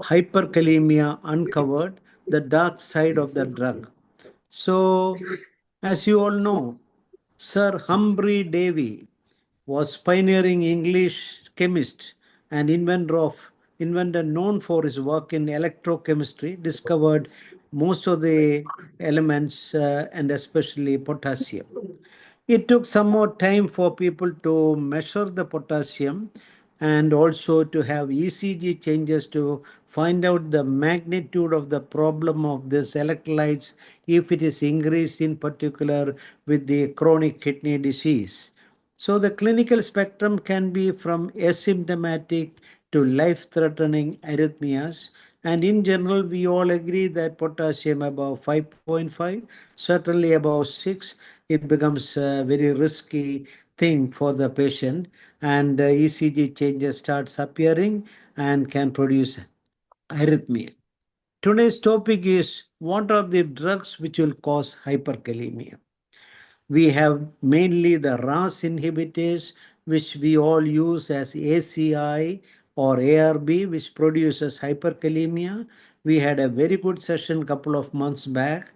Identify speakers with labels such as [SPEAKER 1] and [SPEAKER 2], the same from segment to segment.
[SPEAKER 1] Hyperkalemia Uncovered, the dark side of the drug. So, as you all know, Sir Humphrey Davy was pioneering English chemist and inventor known for his work in electrochemistry, discovered most of the elements and especially potassium. It took some more time for people to measure the potassium and also to have ECG changes to find out the magnitude of the problem of this electrolytes if it is increased in particular with the chronic kidney disease. So the clinical spectrum can be from asymptomatic to life-threatening arrhythmias. And in general, we all agree that potassium above 5.5, certainly above 6, it becomes a very risky thing for the patient. And ECG changes starts appearing and can produce arrhythmia. Today's topic is what are the drugs which will cause hyperkalemia? We have mainly the RAS inhibitors, which we all use as ACI or ARB, which produces hyperkalemia. We had a very good session a couple of months back.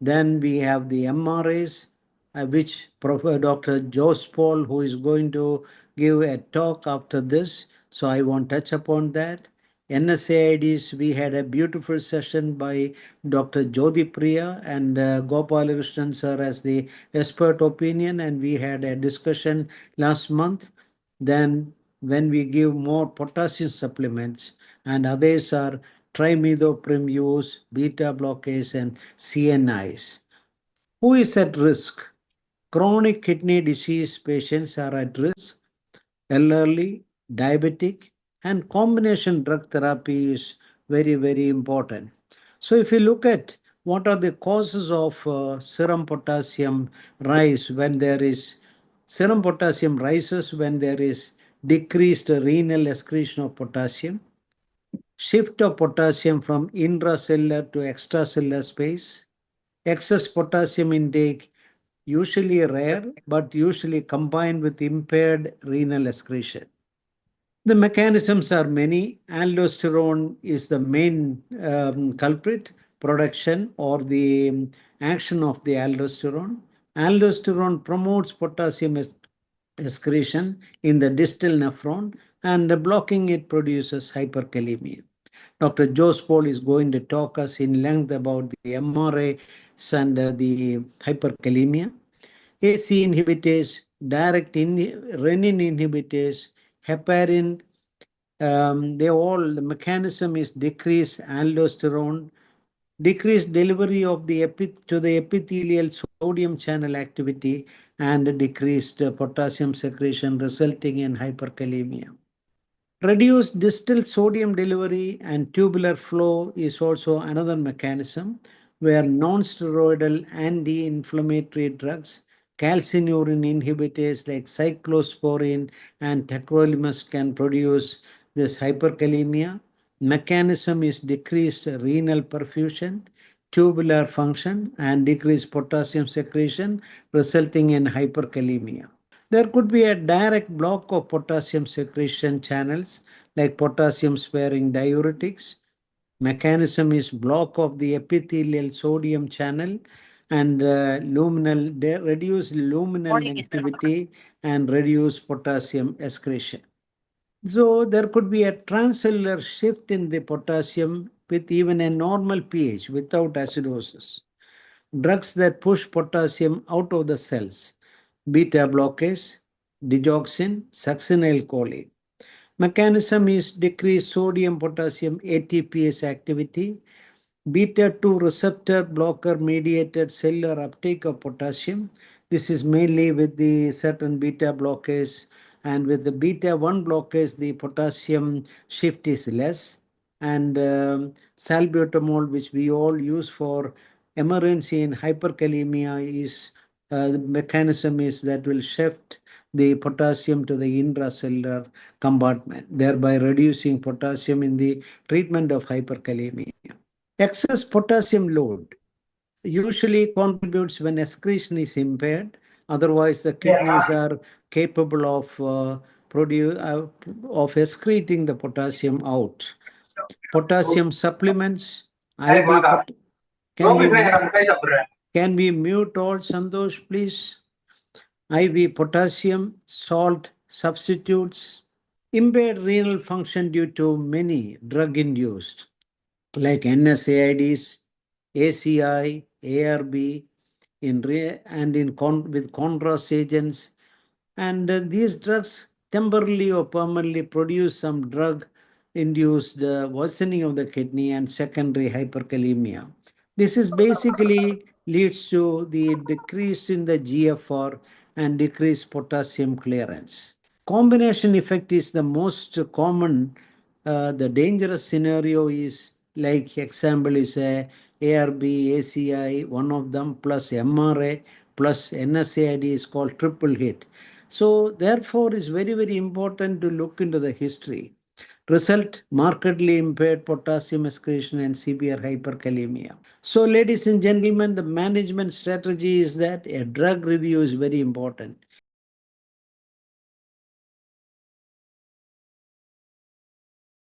[SPEAKER 1] Then we have the MRAs, which Professor Dr. Jose Paul, who is going to give a talk after this. So I won't touch upon that. NSAIDs, we had a beautiful session by Dr. Jyoti Priya and Gopalakrishnan sir as the expert opinion, and we had a discussion last month. Then when we give more potassium supplements, and others are trimethoprim use, beta blockers, and CNIs. Who is at risk? Chronic kidney disease patients are at risk. Elderly, diabetic, and combination drug therapy is very, very important. So if you look at what are the causes of serum potassium rise when there is serum potassium rises when there is decreased renal excretion of potassium, shift of potassium from intracellular to extracellular space, excess potassium intake, usually rare, but usually combined with impaired renal excretion. The mechanisms are many. Aldosterone is the main culprit, production or the action of the aldosterone. Aldosterone promotes potassium excretion in the distal nephron, and blocking it produces hyperkalemia. Dr. Jose Paul is going to talk us in length about the MRA and the hyperkalemia. AC inhibitors, renin inhibitors, heparin, the mechanism is decreased aldosterone, decreased delivery of the to the epithelial sodium channel activity, and decreased potassium secretion resulting in hyperkalemia. Reduced distal sodium delivery and tubular flow is also another mechanism where non-steroidal anti-inflammatory drugs, calcineurin inhibitors like cyclosporine and tacrolimus can produce this hyperkalemia. Mechanism is decreased renal perfusion, tubular function, and decreased potassium secretion, resulting in hyperkalemia. There could be a direct block of potassium secretion channels like potassium sparing diuretics. Mechanism is block of the epithelial sodium channel and reduce luminal activity and reduce potassium excretion. So there could be a transcellular shift in the potassium with even a normal pH without acidosis. Drugs that push potassium out of the cells, beta blockers, digoxin, succinylcholine. Mechanism is decreased sodium potassium ATPase activity, beta 2 receptor blocker mediated cellular uptake of potassium. This is mainly with the certain beta blockers, and with the beta 1 blockers, the potassium shift is less. And salbutamol, which we all use for emergency in hyperkalemia, is the mechanism is that will shift the potassium to the intracellular compartment, thereby reducing potassium in the treatment of hyperkalemia. Excess potassium load usually contributes when excretion is impaired. Otherwise, the kidneys are capable of excreting the potassium out. Potassium supplements, IV. Can we can we mute all, Santosh, please? IV potassium, salt substitutes, impaired renal function due to many drug induced like NSAIDs, ACI, ARB, with contrast agents, and these drugs temporarily or permanently produce some drug induced worsening of the kidney and secondary hyperkalemia. This is basically leads to the decrease in the GFR and decreased potassium clearance. Combination effect is the most common. The dangerous scenario is like example is a ARB, ACI, one of them plus MRA plus NSAID is called triple hit. So therefore, it's very, very important to look into the history. Result, markedly impaired potassium excretion and severe hyperkalemia. So ladies and gentlemen, the management strategy is that a drug review is very important.